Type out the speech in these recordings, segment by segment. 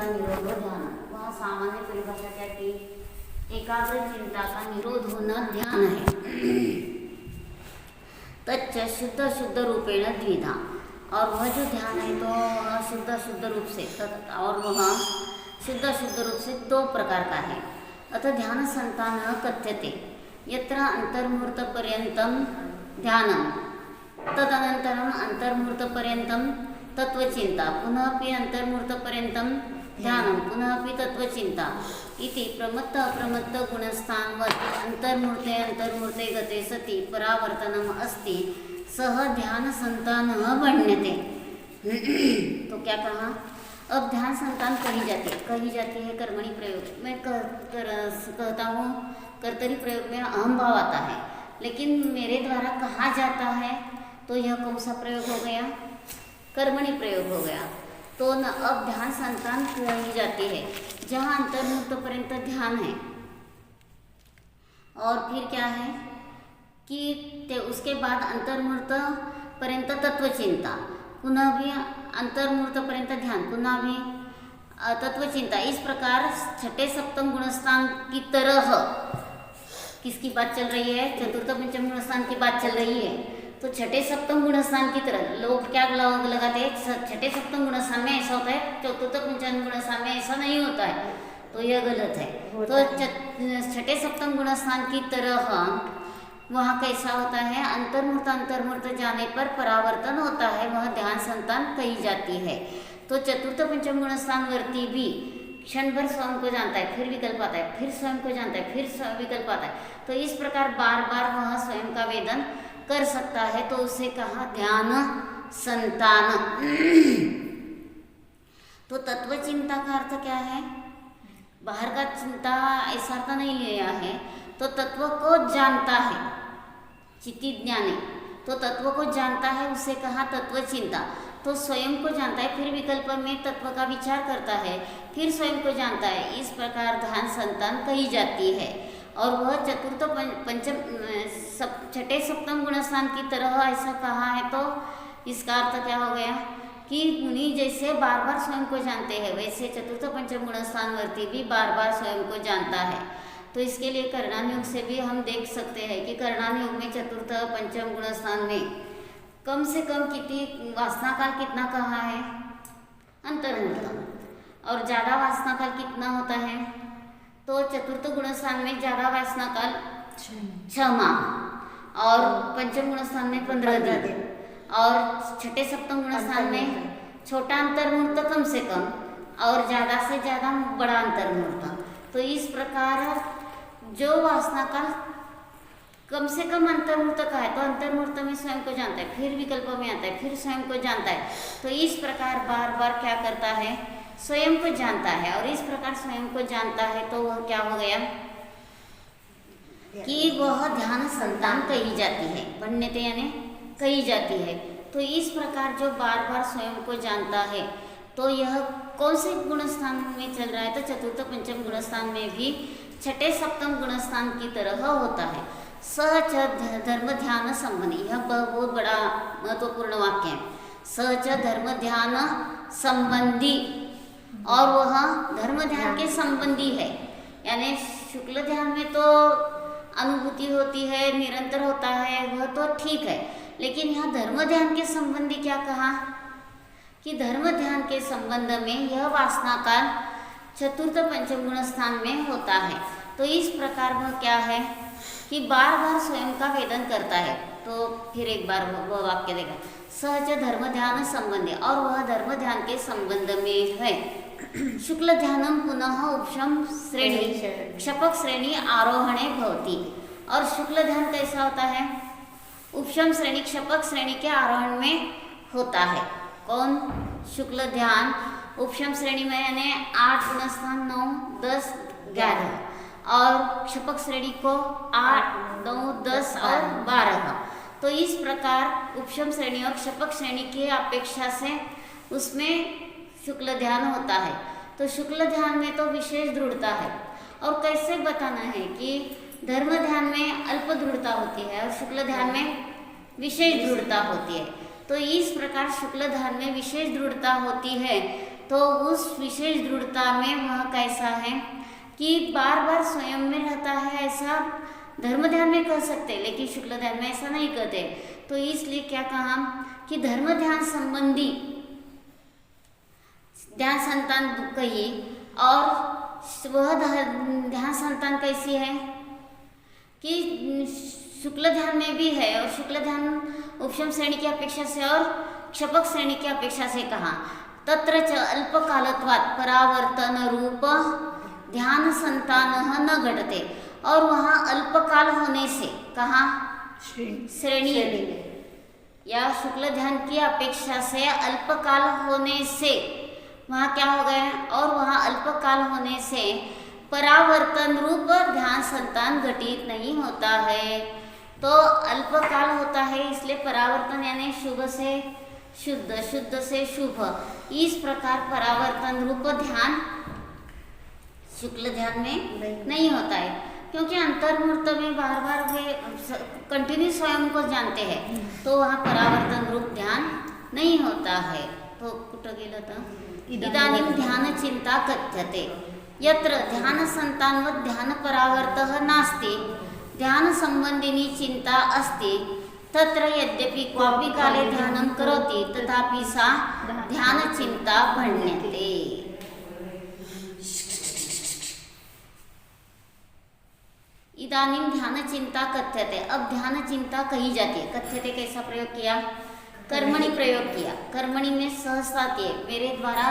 चिंता निरोध ध्यान, वह सामान्य परिभाषा क्या की? एकाग्र चिंता का निरोध होना ध्यान है। तच्च शुद्ध शुद्ध रूपेण द्विधा, और वह जो ध्यान है तो वह शुद्ध शुद्ध रूप से और वह शुद्ध शुद्ध रूप से दो प्रकार का है। अतः ध्यान संतान कथ्यते यत्र अंतर्मुहूर्तपर्यन्तं ध्यानं, तदनन्तरम् अंतर्मुहूर्तपर्यन्तं तत्वचिंता, पुनः अपि अंतर्मुहूर्तपर्यन्तं ध्यानं, पुनः अपि तत्वचिंता इति प्रमत्त अप्रमत्त गुणस्थानवत् अंतर्मुहूर्ते अंतर्मुहूर्ते गते सति परावर्तनम् अस्ति, सह ध्यान संतानः वर्ण्यते। तो क्या कहा? अब ध्यान संतान कही जाती है कर्मणि प्रयोग में। कहता हूँ कर्तरी प्रयोग में अहम भाव आता है, लेकिन मेरे द्वारा कहा जाता है तो यह कौन सा प्रयोग हो गया? कर्मणि प्रयोग हो गया। तो न अब ध्यान संतान कही जाती है जहाँ अंतर्मुहूर्त पर्यंत ध्यान है, और फिर क्या है कि उसके बाद अंतर्मुहूर्त पर्यंत तत्वचिंता, पुनः भी अंतर्मुहूर्त पर्यंत ध्यान, पुनः भी तत्वचिंता। इस प्रकार छठे सप्तम गुणस्थान की तरह किसकी बात चल रही है? चतुर्थ पंचम गुणस्थान की बात चल रही है। तो छठे सप्तम गुणस्थान की तरह लोग क्या लगाते हैं? छठे सप्तम गुणस्थान में ऐसा होता है, चतुर्थ पंचम गुणस्थान में ऐसा नहीं होता है, तो यह गलत है। तो छठे सप्तम गुणस्थान की तरह वहाँ कैसा होता है? अंतर्मुहूर्त जाने पर परावर्तन होता है, वह ध्यान संतान कही जाती है। तो चतुर्थ पंचम गुणस्थान वर्ती भी क्षण भर स्वयं को जानता है, फिर विकल्प आता है, फिर स्वयं को जानता है, फिर विकल्प आता है। तो इस प्रकार बार बार वह स्वयं का वेदन कर सकता है, तो उसे कहा ध्यान संतान। तो तत्व चिंता का अर्थ क्या है? बाहर का चिंता ऐसा अर्थ नहीं लिया है। तो तत्व को जानता है, चित्ती ज्ञानी, तो तत्व को जानता है, उसे कहा तत्व चिंता। तो स्वयं को जानता है, फिर विकल्प में तत्व का विचार करता है, फिर स्वयं को जानता है। इस प्रकार ध्यान संतान कही जाती है। और वह चतुर्थ पंचम छठे सप्तम गुणस्थान की तरह ऐसा कहा है, तो इसका अर्थ क्या हो गया कि मुनि जैसे बार बार स्वयं को जानते हैं, वैसे चतुर्थ पंचम गुणस्थान वर्ती भी बार बार स्वयं को जानता है। तो इसके लिए कर्णान योग से भी हम देख सकते हैं कि कर्णान योग में चतुर्थ पंचम गुणस्थान में कम से कम कितनी वासना काल कितना कहा है? अंतर्मुहूर्त। और ज़्यादा वासना काल कितना होता है? तो चतुर्थ गुणस्थान में ज़्यादा वासना काल 6 माह, और पंचम गुणस्थान में 15 दिन, और छठे सप्तम गुणस्थान में छोटा अंतर्मुहूर्त कम से कम, और ज़्यादा से ज़्यादा बड़ा अंतर्मुहूर्त। तो इस प्रकार जो वासना काल कम से कम अंतर्मुहूर्त का है, तो अंतर्मुहूर्त में स्वयं को जानता है, फिर विकल्प में आता है, फिर स्वयं को जानता है। तो इस प्रकार बार बार क्या करता है? स्वयं को जानता है। और इस प्रकार स्वयं को जानता है तो वह क्या हो गया कि वह ध्यान संतान कही जाती है, वर्ण्यते यानी कही जाती है। तो इस प्रकार जो बार बार स्वयं को जानता है, तो यह कौन से गुणस्थान में चल रहा है? तो चतुर्थ पंचम गुणस्थान में भी छठे सप्तम गुणस्थान की तरह होता है। सच धर्म ध्यान संबंधी, यह बहुत बड़ा महत्वपूर्ण वाक्य है। सच धर्म ध्यान संबंधी, और वह धर्म ध्यान के संबंधी है। यानी शुक्ल ध्यान में तो अनुभूति होती है, निरंतर होता है, वह तो ठीक है, लेकिन यहाँ धर्म ध्यान के संबंधी क्या कहा कि धर्म ध्यान के संबंध में यह वासना काल चतुर्थ पंचम गुणस्थान में होता है। तो इस प्रकार वह क्या है कि बार बार स्वयं का वेदन करता है। तो फिर एक बार वह वाक्य देगा, सहज धर्म ध्यान संबंधी, और वह धर्म ध्यान के संबंध में है। शुक्ल ध्यानम पुनः उपशम श्रेणी क्षपक श्रेणी आरोहणे भवति। और शुक्ल ध्यान कैसा होता है? उपशम श्रेणी क्षपक श्रेणी के आरोहण में होता है। कौन? शुक्ल ध्यान उपशम श्रेणी में यानी 8 गुणस्थान 9, 10, 11, और क्षपक श्रेणी को 8, 9, 10 और 12। तो इस प्रकार उपशम श्रेणी और क्षपक श्रेणी की अपेक्षा से उसमें शुक्ल ध्यान होता है। तो शुक्ल ध्यान में तो विशेष दृढ़ता है। और कैसे बताना है कि धर्म ध्यान में अल्प दृढ़ता होती है और शुक्ल ध्यान में विशेष दृढ़ता होती है। तो इस प्रकार शुक्ल ध्यान में विशेष दृढ़ता होती है, तो उस विशेष दृढ़ता में वह कैसा है कि बार बार स्वयं में रहता है, ऐसा धर्म ध्यान में कह सकते, लेकिन शुक्ल ध्यान में ऐसा नहीं कहते। तो इसलिए क्या कहा कि धर्म ध्यान संबंधी ध्यान संतान कही, और वह ध्यान संतान कैसी है कि शुक्ल ध्यान में भी है, और शुक्ल ध्यान उपशम श्रेणी की अपेक्षा से और क्षपक श्रेणी की अपेक्षा से कहा। तत्र च अल्पकालत्वात् परावर्तन रूप ध्यान संतान न घटते, और वहाँ अल्पकाल होने से कहा श्रेणी या शुक्ल ध्यान की अपेक्षा से अल्पकाल होने से वहाँ क्या हो गया, और वहाँ अल्पकाल होने से परावर्तन रूप ध्यान संतान घटित नहीं होता है। तो अल्पकाल होता है, इसलिए परावर्तन यानी शुभ से शुद्ध, शुद्ध से शुभ, इस प्रकार परावर्तन रूप ध्यान शुक्ल ध्यान में नहीं होता है, क्योंकि अंतर्मुहूर्त में बार बार वे कंटिन्यू स्वयं को जानते हैं, तो वहाँ परावर्तन रूप ध्यान नहीं होता है। तो कुठं गेलं तर इदानीं ध्यान चिंता कथ्यते, यत्र ध्यान संतानवत् ध्यान परावर्तः नास्ति, ध्यान संबंधिनी चिंता अस्ति, तत्र यद्यपि क्वापि काले ध्यानं करोति तथापि सा ध्यान चिंता भण्यते। इदानीं ध्यान चिंता कथ्यते, अब ध्यान चिंता कही जाती है। कथ्यते कैसा प्रयोग किया, कर्मणि प्रयोग किया। कर्मणि में सहजता है, मेरे द्वारा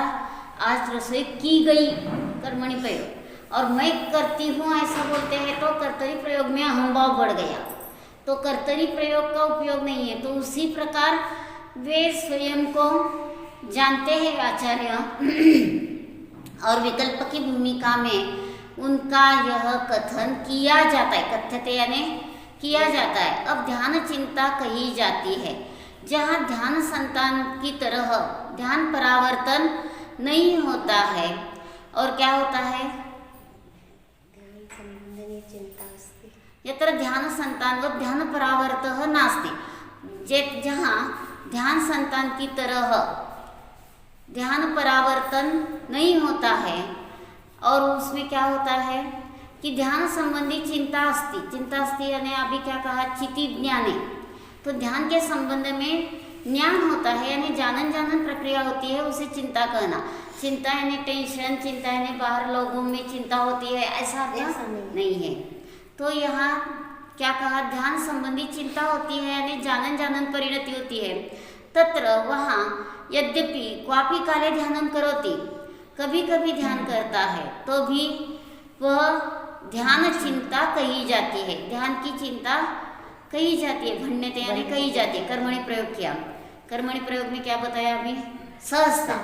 आज रसोई की गई, कर्मणि प्रयोग। और मैं करती हूँ ऐसा बोलते हैं तो कर्तरी प्रयोग में अहंभाव बढ़ गया, तो कर्तरी प्रयोग का उपयोग नहीं है। तो उसी प्रकार वे स्वयं को जानते हैं आचार्य, और विकल्प की भूमिका में उनका यह कथन किया जाता है। कथ्यते यानी किया जाता है। अब ध्यान चिंता कही जाती है जहाँ ध्यान संतान की तरह ध्यान परावर्तन नहीं होता है, और क्या होता है, यत्र ध्यान संतान व ध्यान परावर्तः नास्ति, जहाँ ध्यान संतान की तरह ध्यान परावर्तन नहीं होता है, और उसमें क्या होता है कि ध्यान संबंधी चिंता अस्ति यानी अभी क्या कहा, चिति ज्ञाने, तो ध्यान के संबंध में ज्ञान होता है, यानी जानन प्रक्रिया होती है, उसे चिंता कहना। चिंता यानी टेंशन, चिंता यानी बाहर लोगों में चिंता होती है, ऐसा नहीं है। तो यहाँ क्या कहा, ध्यान संबंधी चिंता होती है यानी जानन परिणति होती है। तत्र वहाँ यद्यपि क्वापि काले ध्यानं करोति, कभी कभी ध्यान करता है तो भी वह ध्यान चिंता कही जाती है, ध्यान की चिंता कही जाती है। भण्यते यानी कही जाती है। कर्मणि प्रयोग किया, कर्मणि प्रयोग में क्या बताया अभी, सहजता,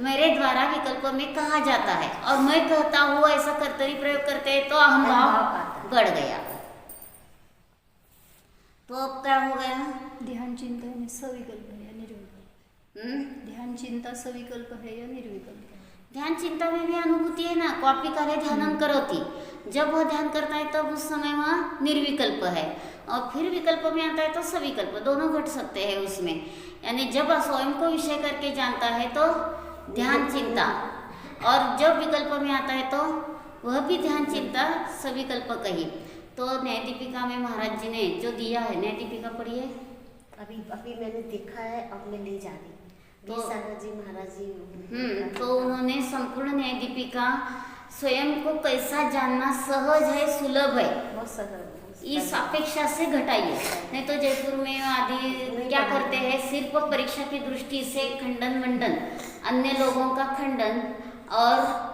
मेरे द्वारा विकल्प में कहा जाता है, और मैं कहता हूँ ऐसा कर्तरी प्रयोग करते हैं तो अहंभाव बढ़ गया। तो अब क्या हो गया, ध्यान चिंता में सविकल्प है या निर्विकल्प, ध्यान चिंता सविकल्प है या निर्विकल्प। ध्यान चिंता में भी अनुभूति है ना, क्वापि काले ध्यानं करोति, जब वह ध्यान करता है तब उस समय वह निर्विकल्प है, और फिर विकल्प में आता है तो सविकल्प, दोनों घट सकते हैं उसमें। यानी जब स्वयं को विषय करके जानता है तो ध्यान चिंता, और जब विकल्प में आता है तो वह भी ध्यान चिंता सविकल्प कही। तो न्याय दीपिका में महाराज जी ने जो दिया है, न्याय दीपिका पढ़िए, अभी मैंने देखा है, अब मैं ले जा रही तो जी महाराज जी। तो उन्होंने संपूर्ण न्याय दीपिका स्वयं को कैसा जानना सहज है, सुलभ है, बहुत सहज, इस अपेक्षा से घटाइए। नहीं तो जयपुर में आदि क्या करते हैं, सिर्फ परीक्षा की दृष्टि से खंडन मंडन, अन्य लोगों का खंडन और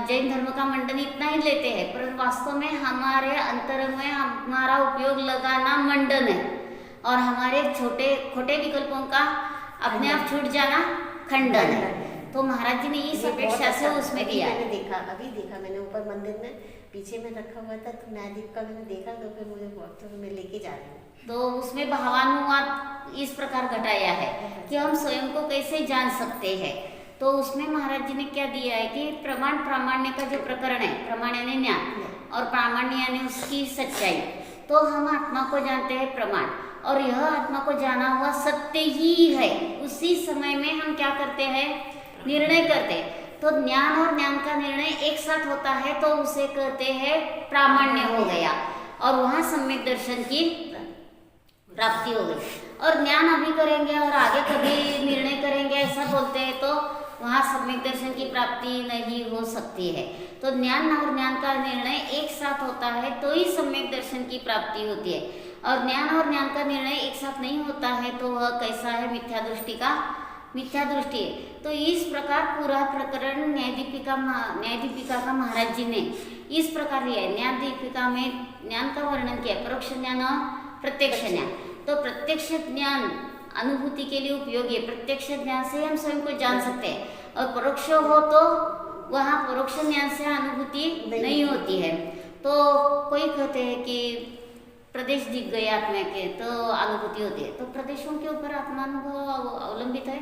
जैन धर्म का मंडन इतना ही लेते हैं, पर वास्तव में हमारे अंतरंग में हमारा उपयोग लगाना मंडन है, और हमारे छोटे खोटे विकल्पों का अपने आप छूट जाना खंडन है। तो महाराज जी ने इस अपेक्षा से उसमें दिया। अभी देखा मैंने ऊपर मंदिर में पीछे में रखा हुआ था, तो न्यायदीप का मैंने देखा, तो फिर मुझे तो मैं लेके जा रही हूँ। तो उसमें भावानुवाद इस प्रकार घटाया है कि हम स्वयं को कैसे जान सकते हैं। तो उसमें महाराज जी ने क्या दिया है कि प्रमाण प्रामाण्य का जो प्रकरण है, प्रमाण यानी ज्ञान और प्रामाण्य यानी उसकी सच्चाई, तो हम आत्मा को जानते हैं प्रमाण, और यह आत्मा को जाना हुआ सत्य ही है। उसी समय में हम क्या करते हैं, निर्णय करते हैं। तो ज्ञान और ज्ञान का निर्णय एक साथ होता है तो उसे कहते हैं प्रामाण्य हो गया, और वहाँ सम्यक दर्शन की प्राप्ति हो गई। और ज्ञान अभी करेंगे और आगे कभी निर्णय करेंगे ऐसा बोलते हैं तो वहाँ सम्यक दर्शन की प्राप्ति नहीं हो सकती है। तो ज्ञान और ज्ञान का निर्णय एक साथ होता है तो ही सम्यक दर्शन की प्राप्ति होती है, और ज्ञान और ज्ञान का निर्णय एक साथ नहीं होता है तो वह कैसा है, मिथ्या दृष्टि का मिथ्या दृष्टि है। तो इस प्रकार पूरा प्रकरण न्यायदीपिका का महाराज जी ने इस प्रकार लिया है। न्यायदीपिका में ज्ञान का वर्णन किया, परोक्ष ज्ञान और प्रत्यक्ष ज्ञान। तो प्रत्यक्ष ज्ञान अनुभूति के लिए उपयोगी है, प्रत्यक्ष ज्ञान से हम स्वयं को जान सकते हैं, और परोक्ष हो तो वहाँ परोक्ष ज्ञान से अनुभूति नहीं होती है। तो कोई कहते हैं कि प्रदेश दिख गए आत्मा के तो अनुभूति होती है, तो प्रदेशों के ऊपर आत्मानुभव अवलंबित है।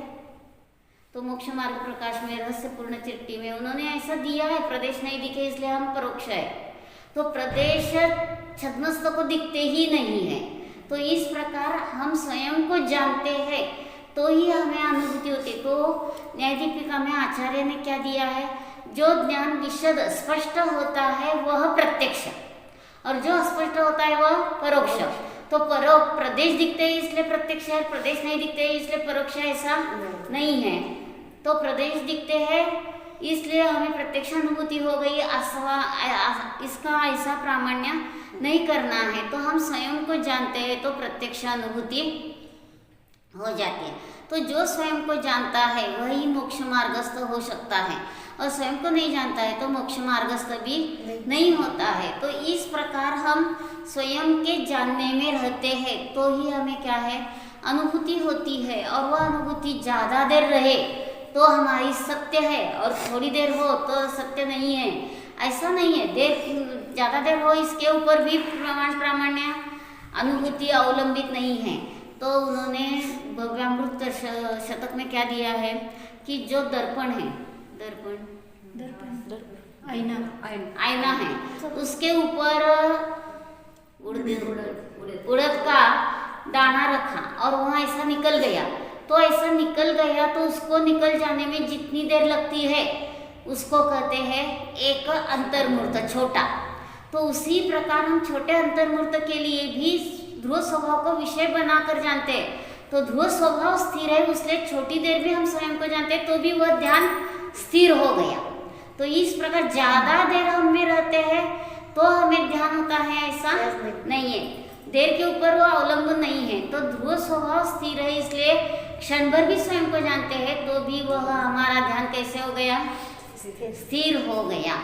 तो मोक्ष मार्ग प्रकाश में रहस्यपूर्ण चिट्ठी में उन्होंने ऐसा दिया है, प्रदेश नहीं दिखे इसलिए हम परोक्ष है। तो प्रदेश छद्मस्त को दिखते ही नहीं है। तो इस प्रकार हम स्वयं को जानते हैं तो ही हमें अनुभूति होती है। तो न्यायदीपिका में आचार्य ने क्या दिया है, जो ज्ञान विशद स्पष्ट होता है वह प्रत्यक्ष, और जो अस्पष्ट होता है वह परोक्ष। तो प्रदेश दिखते हैं इसलिए प्रत्यक्ष है, प्रदेश नहीं दिखते हैं इसलिए परोक्ष है, ऐसा नहीं है। तो प्रदेश दिखते हैं इसलिए हमें प्रत्यक्ष अनुभूति हो गई, इसका ऐसा प्रामाण्य नहीं करना है। तो हम स्वयं को जानते हैं तो प्रत्यक्ष अनुभूति हो जाती है। तो जो स्वयं को जानता है वही मोक्ष मार्गस्थ हो सकता है, और स्वयं को नहीं जानता है तो मोक्ष मार्गस्थ भी नहीं होता है। तो इस प्रकार हम स्वयं के जानने में रहते हैं तो ही हमें क्या है, अनुभूति होती है। और वह अनुभूति ज़्यादा देर रहे तो हमारी सत्य है, और थोड़ी देर हो तो सत्य नहीं है, ऐसा नहीं है। ज़्यादा देर हो इसके ऊपर भी प्रामाण्य अनुभूति अवलंबित नहीं है। तो उन्होंने भव्यामृत शतक में क्या दिया है कि जो दर्पण है, दर्पण आईना है, उसके ऊपर उड़द का दाना रखा और वहाँ ऐसा निकल गया। तो ऐसा निकल गया तो उसको निकल जाने में जितनी देर लगती है उसको कहते हैं एक अंतर्मूर्त, छोटा। तो उसी प्रकार हम छोटे अंतर्मूर्त के लिए भी ध्रुव स्वभाव को विषय बनाकर जानते हैं। तो ध्रुव स्वभाव स्थिर है इसलिए छोटी देर भी हम स्वयं को जानते हैं तो भी वह ध्यान स्थिर हो गया। तो इस प्रकार ज़्यादा देर हम में रहते हैं तो हमें ध्यान होता है, ऐसा नहीं है। देर के ऊपर वो अवलंबन नहीं है। तो ध्रुव स्वभाव स्थिर है इसलिए क्षण भर भी स्वयं को जानते हैं तो भी वह हमारा ध्यान कैसे हो गया, स्थिर हो गया।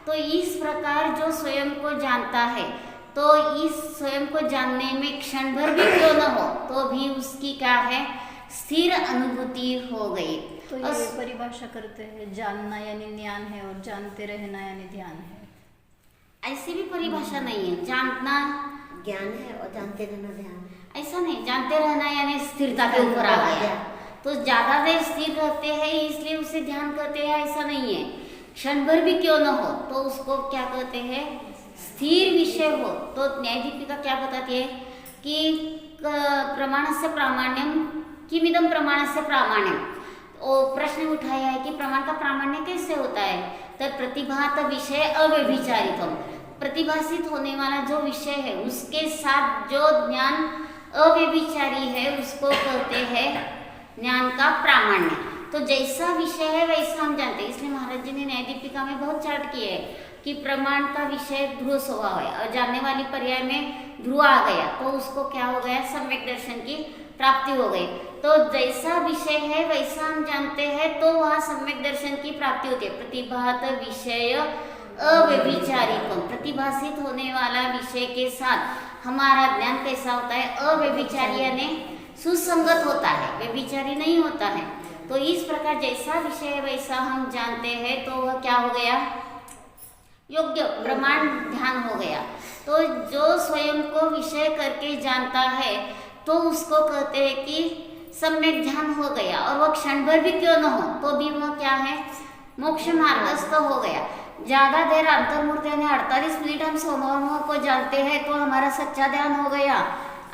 तो इस प्रकार जो स्वयं को जानता है तो इस स्वयं को जानने में क्षण भर भी क्यों न हो तो भी उसकी क्या है, स्थिर अनुभूति हो गई। तो ये परिभाषा करते हैं, जानना यानी ज्ञान है और जानते रहना यानी ध्यान है। ऐसी भी परिभाषा नहीं है, जानना ज्ञान है और जानते रहना ध्यान, ऐसा नहीं। जानते रहना यानी स्थिरता के ऊपर आ गया। तो ज्यादा देर स्थिर रहते हैं इसलिए उसे ध्यान कहते हैं, ऐसा नहीं है। क्षण भर भी क्यों न हो तो उसको क्या कहते हैं, स्थिर विषय हो। तो न्यायदीपिका क्या बताती है कि प्रमाणस्य प्रामाण्यम किमिदं प्रमाणस्य प्रामाण्यम। वो प्रश्न उठाया है कि प्रमाण का प्रामाण्य कैसे होता है। तो प्रतिभात विषय अव्यभिचारितम, प्रतिभासित होने वाला जो विषय है उसके साथ जो ज्ञान अव्यभिचारी है उसको कहते हैं ज्ञान का प्रामाण्य। तो जैसा विषय है वैसा हम जानते हैं। इसलिए महाराज जी ने न्यायदीपिका में बहुत चार्ट किए है कि प्रमाण का विषय ध्रुव स्वभाव है और जानने वाली पर्याय में ध्रुव आ गया तो उसको क्या हो गया, सम्यक दर्शन की प्राप्ति हो गई। तो जैसा विषय है वैसा हम जानते हैं तो वहाँ सम्यक दर्शन की प्राप्ति होती है। प्रतिभात विषय अव्यभिचारित्वम, प्रतिभासित होने वाला विषय के साथ हमारा ज्ञान कैसा होता है, अव्यभिचारी यानी सुसंगत होता है, व्यभिचारी नहीं होता है। तो इस प्रकार जैसा विषय है वैसा हम जानते हैं तो वह क्या हो गया, योग्य प्रमाण ध्यान हो गया। तो जो स्वयं को विषय करके जानता है तो उसको कहते हैं कि सम्यक ध्यान हो गया, और वह क्षण भर भी क्यों न हो तो भी वह क्या है, मोक्ष मार्गस्थ हो गया। ज़्यादा देर अंतर्मूर्त यानी 48 मिनट हम स्वभाव को जानते हैं तो हमारा सच्चा ध्यान हो गया,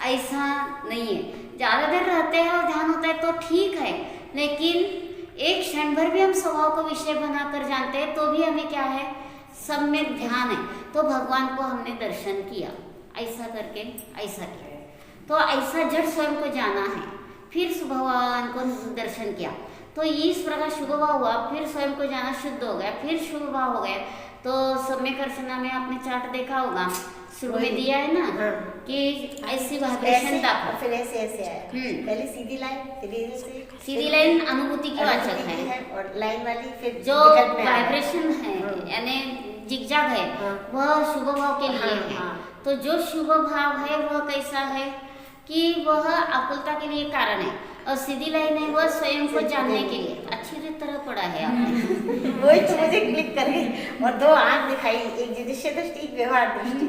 ऐसा नहीं है। ज़्यादा देर रहते हैं और ध्यान होता है तो ठीक है, लेकिन एक क्षण भर भी हम स्वभाव को विषय बनाकर जानते हैं तो भी हमें क्या है, सम्यक ध्यान है। तो भगवान को हमने दर्शन किया, ऐसा करके ऐसा किया, तो ऐसा जड़ स्वयं को जाना है, फिर शुभ भगवान को दर्शन किया, तो इस प्रकार शुभ भाव हुआ, फिर स्वयं को जाना शुद्ध हो गया, फिर शुभ भाव हो गया। तो सम्यक अर्चना में आपने चार्ट देखा होगा, शुरू में दिया है ना, हाँ। कि ऐसी वाइब्रेशन दाखो, फिर ऐसे ऐसे आया, पहले सीधी लाइन, फिर ऐसे सीधी लाइन अनुभूति की वाचक अनुभूति की है, और लाइन वाली फिर जो विकल्प में आ रहा है। वाइब्रेशन है हाँ। यानी जिगजाग है, हाँ। वह शुभ भाव के लिए हाँ, है। हाँ। तो जो शुभ भाव है वह कैसा है कि वह आकुलता के लिए कारण है, और सीधी लाइन है वह स्वयं को जानने के लिए। अच्छी तरह पढ़ा है आपने। वही तो मुझे क्लिक कर गई, और दो आंख दिखाई, एक जिदृश्य दृष्टि, एक व्यवहार दृष्टि,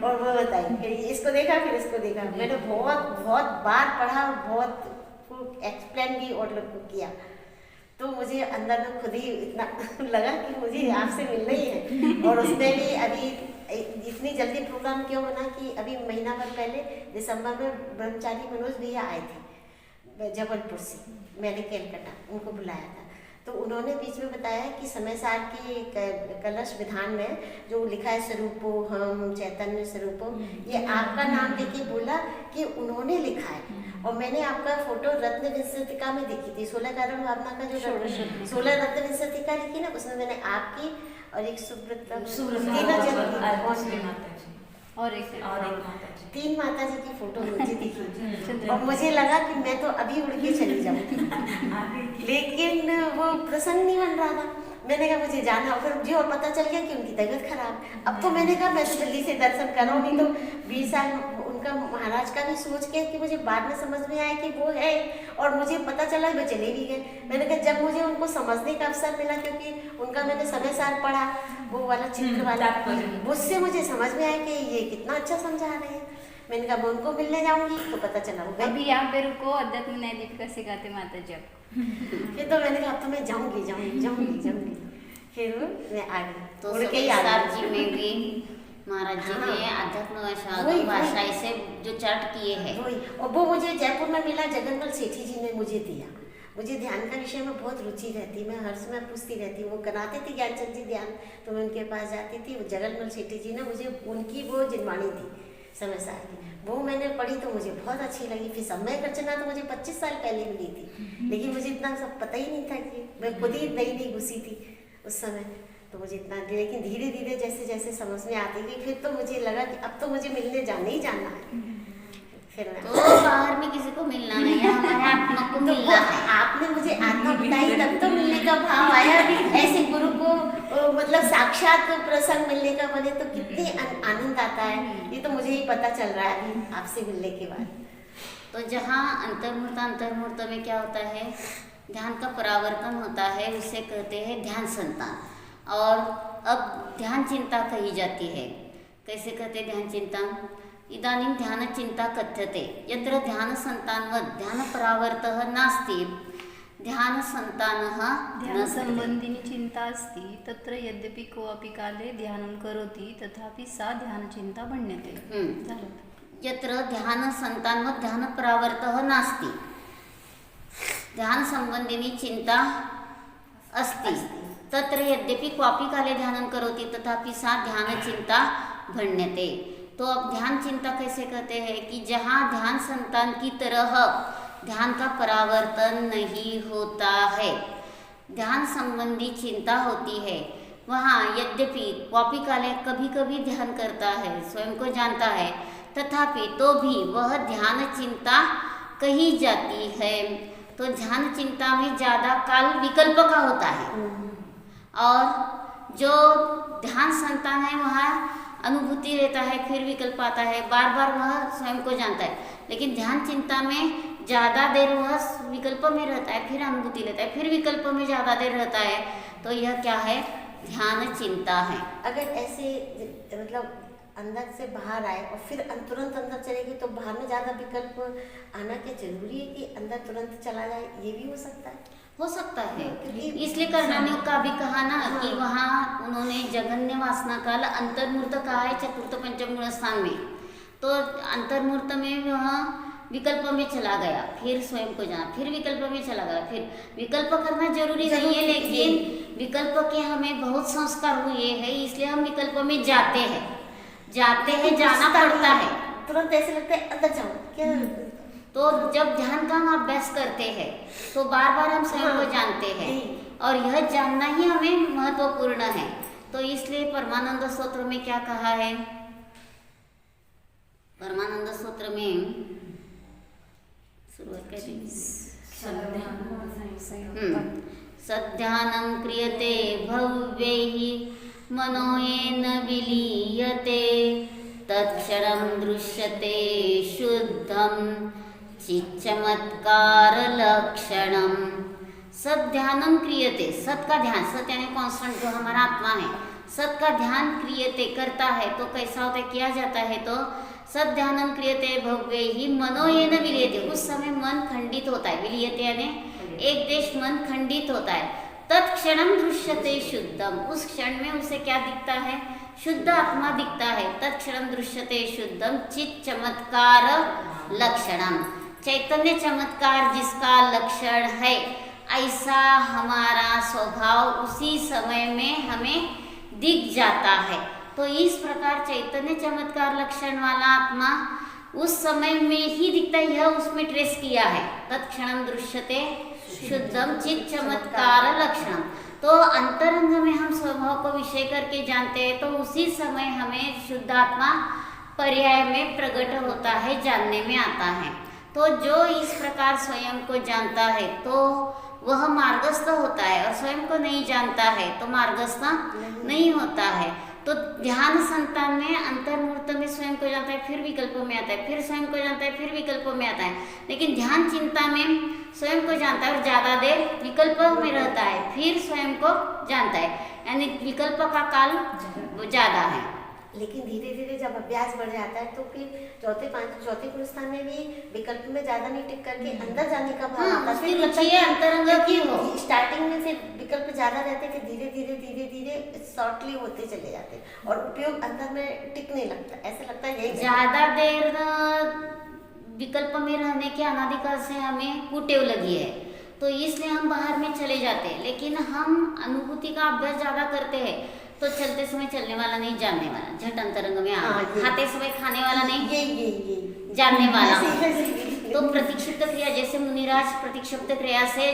और वो बताई, फिर इसको देखा फिर इसको देखा। मैंने बहुत बहुत बार पढ़ा, बहुत एक्सप्लेन भी और लोग को किया, तो मुझे अंदर में खुद ही इतना लगा कि मुझे आपसे मिलना ही है। और उसमें भी अभी इतनी जल्दी प्रोग्राम क्यों बना कि अभी महीना भर पहले दिसंबर में ब्रह्मचारी मनोज भैया आए थे जबलपुर से, मैंने कैलकाटा उनको बुलाया था, तो उन्होंने बीच में बताया कि समय सार की कलश विधान में जो लिखा है स्वरूपो हम चैतन्य स्वरूपो, ये आपका नाम लेके बोला कि उन्होंने लिखा है। और मैंने आपका फोटो रत्न विंशतिका में देखी थी, 16 कारण भावना का जो 16 रत्न विंशतिका लिखी ना, उसमें मैंने आपकी और एक सुब्रता तीनों जन और एक तीन माता जी की फोटो मुझे दिखी, और मुझे लगा कि मैं तो अभी उड़ के चली जाऊँ, लेकिन वो प्रसंग नहीं बन रहा था। मैंने कहा मुझे जाना, और फिर मुझे और पता चल गया कि उनकी तबीयत खराब। अब तो मैंने कहा मैं तो जल्दी से दर्शन कराऊँ, नहीं तो 20 साल उनका महाराज का भी सोच के कि मुझे बाद में समझ में आया कि वो है, और मुझे पता चला वो चले भी गए। मैंने कहा जब मुझे उनको समझने का अवसर मिला, क्योंकि उनका मैंने समय सार पढ़ा, वो वाला चित्र वाला, उससे मुझे समझ में आया कि ये कितना अच्छा समझा रहे हैं। मैंने कहा मैं उनको मिलने जाऊंगी, तो पता चला वो गए। अभी यहाँ पे रुको, अध्यात्म न्याय दीपिका सिखाते माता जी आपको। फिर तो मैंने कहा अब तो मैं जाऊंगी। फिर मैं आ गई, तो उड़ के ही आ सार गई। जी में भी महाराज जी ने हाँ। अध्यात्म भाषा से जो चार्ट किए हैं, वही, और वो मुझे जयपुर में मिला, जगन्मल सेठी जी ने मुझे दिया। मुझे ध्यान का विषय में बहुत रुचि रहती, मैं हर समय पूछती रहती, वो कराते थे ज्ञानचंद जी ध्यान, तो मैं उनके पास जाती थी। वो जगन्मल सेठी जी ने मुझे उनकी वो जिनवाणी दी समय सार की, वो मैंने पढ़ी तो मुझे बहुत अच्छी लगी। फिर सम्यक अर्चना तो मुझे 25 साल पहले मिली थी, लेकिन मुझे इतना सब पता ही नहीं था कि मैं खुद ही नई घुसी थी उस समय, तो मुझे इतना, लेकिन धीरे धीरे जैसे जैसे समझ में आती गई, फिर तो मुझे लगा कि अब तो मुझे मिलने जाना ही जाना है। फिर मैं तो बाहर में किसी को मिलना नहीं है, हमारे आत्मा को मिलना है। आपने मुझे आत्मा बताई तब तो मिलने का भाव आया। ऐसे गुरु को मतलब साक्षात प्रसंग मिलने का बने तो कितनी आनंद आता है, ये तो मुझे ही पता चल रहा है अभी आपसे मिलने के बाद। तो जहाँ अंतर्मुहूर्त में क्या होता है, ध्यान का परावर्तन होता है, उसे कहते हैं ध्यान संतान। और अब ध्यान चिंता कही जाती है, कैसे कहते हैं ध्यान चिंता? इदानीं ध्यान चिंता कथ्यते, यत्र ध्यान संतानवत् ध्यान परावर्तः नास्ति, ध्यान संतानः ध्यान संबंधिनी चिंता अस्ति, तत्र यद्यपि कोऽपि काले ध्यानं करोति तथापि सा ध्यान चिंता भण्यते। यत्र ध्यान संतानवत् ध्यान परावर्तः नास्ति, ध्यान संबंधिनी चिंता अस्ति, तत्र यद्यपि क्वापि काले ध्यानं करोति तथापि सा ध्यान चिंता भण्यते। तो अब ध्यान चिंता कैसे कहते हैं कि जहाँ ध्यान संतान की तरह ध्यान का परावर्तन नहीं होता है, ध्यान संबंधी चिंता होती है, वहाँ यद्यपि क्वापि काले कभी कभी ध्यान करता है, स्वयं को जानता है, तथापि तो भी वह ध्यान चिंता कही जाती है। तो ध्यान चिंता में ज़्यादा काल विकल्प का होता है, और जो ध्यान संतान है वहाँ अनुभूति रहता है, फिर विकल्प आता है, बार बार वह स्वयं को जानता है। लेकिन ध्यान चिंता में ज़्यादा देर वह विकल्प में रहता है, फिर अनुभूति लेता है, फिर विकल्प में ज़्यादा देर रहता है, तो यह क्या है? ध्यान चिंता है। अगर ऐसे मतलब अंदर से बाहर आए और फिर तुरंत अंदर चलेगी, तो बाहर में ज़्यादा विकल्प आना क्या जरूरी है कि अंदर तुरंत चला जाए? ये भी हो सकता है। हो सकता है, इसलिए कर्णानियों का भी कहा ना कि वहाँ उन्होंने जघन्य वासना काल अंतर्मूर्त कहा है चतुर्थ पंचम गुण स्थान में। तो अंतर्मूर्त में वह विकल्प में चला गया, फिर स्वयं को जाना, फिर विकल्प में चला गया, फिर विकल्प करना जरूरी नहीं है, लेकिन विकल्प के हमें बहुत संस्कार हुए हैं, इसलिए हम विकल्प में जाते हैं, जाना पड़ता है। तुरंत ऐसे लगता है अंदर जाओ क्या। तो जब ध्यान का हम अभ्यास करते हैं तो बार बार हम स्वयं को जानते हैं, और यह जानना ही हमें महत्वपूर्ण है। तो इसलिए परमानंद स्तोत्र में क्या कहा है, परमानंद स्तोत्र में शुरुआत कैसे, सध्यानं क्रियते भव्यैः मनो येन विलीयते तत्क्षणं दृश्यते शुद्धं चिच्चमत्कारलक्षणं। सध्यानं क्रियते, सत का ध्यान, सत यानी कॉन्स्टेंट जो हमारा आत्मा है, सत का ध्यान क्रियते करता है तो कैसा होता है, किया जाता है। तो सध्यानं क्रियते भव्यैः मनो येन विलीयते, उस समय मन खंडित होता है, विलीयते यानी एक देश मन खंडित होता है। तत्क्षणं दृश्यते शुद्धम, उस क्षण में उसे क्या दिखता है, शुद्ध आत्मा दिखता है। तत्क्षणं दृश्यते शुद्धम चित चमत्कार लक्षणम, चैतन्य चमत्कार जिसका लक्षण है, ऐसा हमारा स्वभाव उसी समय में हमें दिख जाता है। तो इस प्रकार चैतन्य चमत्कार लक्षण वाला आत्मा उस समय में ही दिखता है, यह उसमें ट्रेस किया है। तत्क्षणं दृश्यते शुद्धम चित चमत्कार लक्षणम, तो अंतरंग में हम स्वभाव को विषय करके जानते हैं, तो उसी समय हमें शुद्ध आत्मा पर्याय में प्रकट होता है, जानने में आता है। तो जो इस प्रकार स्वयं को जानता है तो वह मार्गस्थ होता है, और स्वयं को नहीं जानता है तो मार्गस्थ नहीं होता है। तो ध्यान संतान में अंतर्मुहूर्त में स्वयं को जानता है, फिर विकल्प में आता है, फिर स्वयं को जानता है, फिर विकल्प में आता है। लेकिन ध्यान चिंता में स्वयं को जानता है और ज़्यादा देर विकल्प में रहता है, फिर स्वयं को जानता है, यानी विकल्प का काल ज़्यादा है। लेकिन धीरे धीरे जब अभ्यास बढ़ जाता है तो फिर चौथे गुण स्थान में भी विकल्प में ज्यादा नहीं टिक करके अंदर जाने का भाव आता है। फिर रुचि अंतरंग की हो, स्टार्टिंग में फिर विकल्प ज्यादा रहते हैं, फिर धीरे धीरे शॉर्टली होते चले जाते हैं और उपयोग अंदर में टिकने लगता है। ऐसा लगता है ज्यादा देर विकल्प में रहने के अनादिकाल से हमें कुटेव लगी है, तो इसलिए हम बाहर में चले जाते हैं। लेकिन हम अनुभूति का अभ्यास ज्यादा करते हैं तो चलते समय चलने वाला नहीं, जानने वाला, झट अंतरंग में आ, खाते समय खाने वाला नहीं, ये जानने वाला। तो प्रतिक्षिप्त क्रिया, जैसे मुनिराज प्रतिक्षिप्त क्रिया से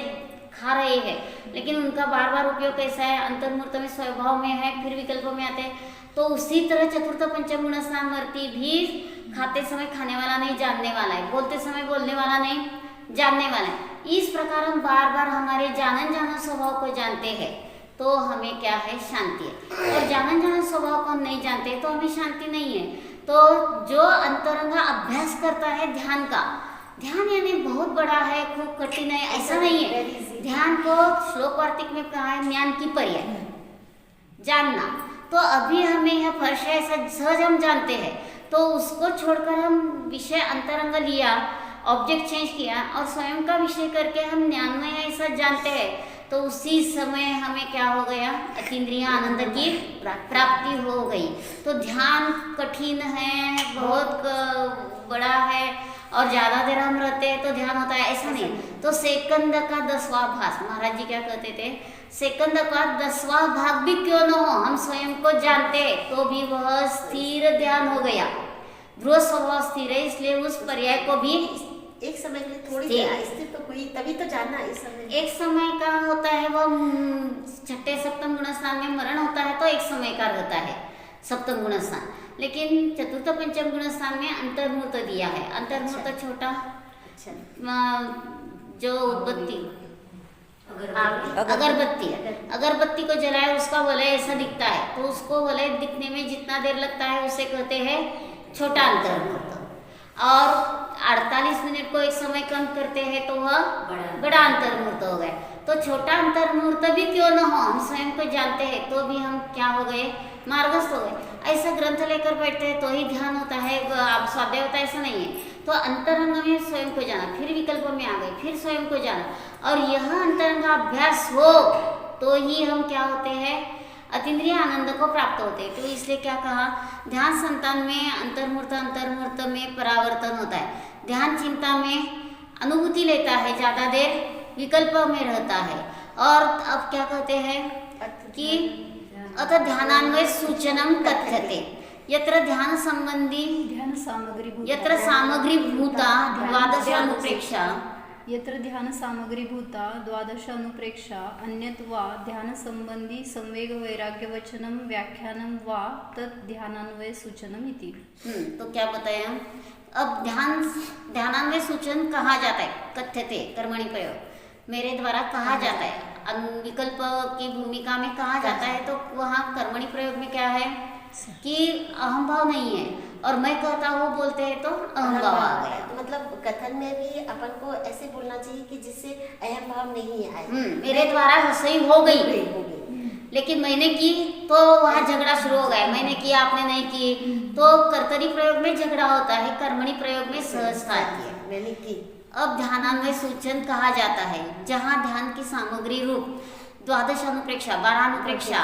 खा रहे हैं, लेकिन उनका बार बार उपयोग कैसा है, अंतर्मुहूर्त में स्वभाव में है, फिर विकल्प में आते हैं। तो उसी तरह चतुर्थ पंचम गुण स्थान वर्ती भी खाते समय खाने वाला नहीं, जानने वाला है, बोलते समय बोलने वाला नहीं, जानने वाला है। इस प्रकार हम बार बार हमारे जानन स्वभाव को जानते हैं तो हमें क्या है, शांति है। और जानन स्वभाव को हम नहीं जानते तो हमें शांति नहीं है। तो जो अंतरंग अभ्यास करता है ध्यान का, ध्यान यानी बहुत बड़ा है, खूब कठिन है, ऐसा नहीं है। ध्यान को श्लोक वार्तिक में कहा है ज्ञान की पर्याय, जानना। तो अभी हमें यह फर्श है, ऐसा सहज हम जानते हैं, तो उसको छोड़कर हम विषय अंतरंग लिया, ऑब्जेक्ट चेंज किया और स्वयं का विषय करके हम ज्ञान में ऐसा जानते हैं, तो उसी समय हमें क्या हो गया, अतीन्द्रिय आनंद की प्राप्ति हो गई। तो ध्यान कठिन है, बहुत बड़ा है, और ज़्यादा देर हम रहते हैं तो ध्यान होता है, ऐसा नहीं। तो सेकंद का 10वां भाग, महाराज जी क्या कहते थे, सेकंद का 10वां भाग भी क्यों न हो, हम स्वयं को जानते हैं तो भी वह स्थिर ध्यान हो गया। ध्रुव स्वभाव स्थिर है, इसलिए उस पर्याय को भी एक समय के लिए थोड़ी स्थिर तो हुई, तभी तो जानना। इस समय एक समय का होता है, वो छठे सप्तम गुण स्थान में मरण होता है तो एक समय का रहता है सप्तम गुण स्थान। लेकिन चतुर्थ पंचम गुण स्थान में अंतर्मुहूर्त दिया है। अंतर्मुहूर्त छोटा, जो उद्बत्ती अगरबत्ती को जलाए उसका वलय ऐसा दिखता है, तो उसको वलय दिखने में जितना देर लगता है उसे कहते हैं छोटा अंतर्मुहूर्त। और 48 मिनट को एक समय कम करते हैं तो वह बड़ा अंतर्मुहूर्त हो गया। तो छोटा अंतर्मुहूर्त भी क्यों न हो, हम स्वयं को जानते हैं तो भी हम क्या हो गए, मार्गस्थ हो गए। ऐसा ग्रंथ लेकर बैठते हैं तो ही ध्यान होता है, आप स्वाध्याय होता है, ऐसा नहीं है। तो अंतरंग में स्वयं को जाना, फिर विकल्प में आ गए, फिर स्वयं को जाना, और यह अंतरंग अभ्यास हो तो ही हम क्या होते हैं, अतीन्द्रिय आनंद को प्राप्त होते हैं। तो इसलिए क्या कहा, ध्यान संतान में अंतर्मुहूर्त में परावर्तन होता है। ध्यान चिंता में अनुभूति लेता है, ज़्यादा देर विकल्प में रहता है। और अब क्या कहते हैं कि अथ ध्यानान्वय सूचनम कथ्यते यत्र ध्यान संबंधी ध्यान सामग्री यत्र सामग्री भूता द्वादशानुप्रेक्षा यत्र ध्यान सामग्री भूता द्वादश अनुप्रेक्षा अन्यत्वा ध्यान संबंधी संवेग वैराग्य वचनम व्याख्यानम वा तत् ध्यानान्वय सूचनम इति। तो क्या बताया, अब ध्यानान्वय सूचन कहा जाता है, कथ्यते कर्मणि प्रयोग मेरे द्वारा कहा जाता है, विकल्प की भूमिका में कहा जाता है। तो वहाँ कर्मणि प्रयोग में क्या है कि अहम भाव नहीं है, और मैं कहता हूँ बोलते हैं तो अहम भाव आ गया। मतलब कथन में भी अपन को ऐसे बोलना चाहिए कि जिससे अहम भाव नहीं आए। मेरे द्वारा सही हो गई, लेकिन मैंने की तो वहाँ झगड़ा शुरू हो गया, मैंने किया आपने नहीं की, तो कर्तरी प्रयोग में झगड़ा होता है, कर्मणि प्रयोग में सहजता आती है। मैंने की। अब ध्यानान्वय सूचन कहा जाता है जहाँ ध्यान की सामग्री रूप द्वादश अनुप्रेक्षा 12 अनुप्रेक्षा